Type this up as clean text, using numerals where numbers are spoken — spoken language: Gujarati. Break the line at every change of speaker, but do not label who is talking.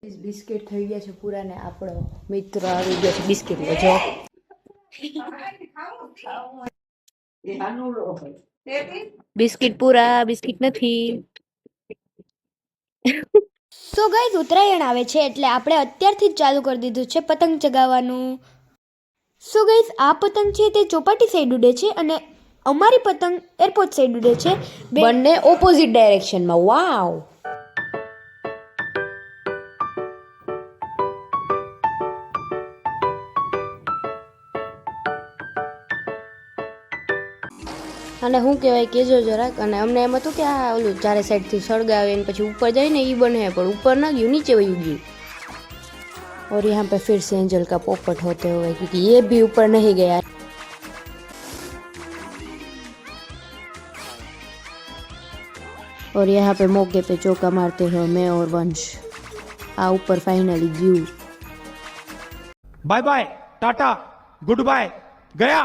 બિસ્કિટ થઈ ગયા છે પૂરા ને આપણો મિત્ર આવી ગયો છે બિસ્કિટ લેજો. બિસ્કિટ પૂરા, બિસ્કિટ નથી.
સો ગાઈઝ ઉત્તરાયણ આવે છે એટલે આપણે અત્યારથી જ ચાલુ કરી દીધું છે પતંગ ચગાવવાનું. સો ગાઈઝ આ પતંગ છે તે ચોપાટી સાઈડ ઉડે છે અને અમારી પતંગ એરપોર્ટ સાઈડ ઉડે છે.
બંને ઓપોઝિટ ડાયરેક્શનમાં. વાવ. અને શું કહેવાય કેજો જરાક. અને અમને એમ હતું કે આ ઓલું ચારે સાઈડથી સળગાવે ને પછી ઉપર જાય ને એ બને, પણ ઉપર ના ગયું, નીચે વયું ગયું. और यहाँ पे फिर से एंजल का पोपट होते हुए, क्योंकि ये भी ऊपर नहीं गया. और यहाँ पे मौके पे चौका मारते हैं मैं और वंश. आ ऊपर फाइनली गયું.
Bye bye tata good bye गया.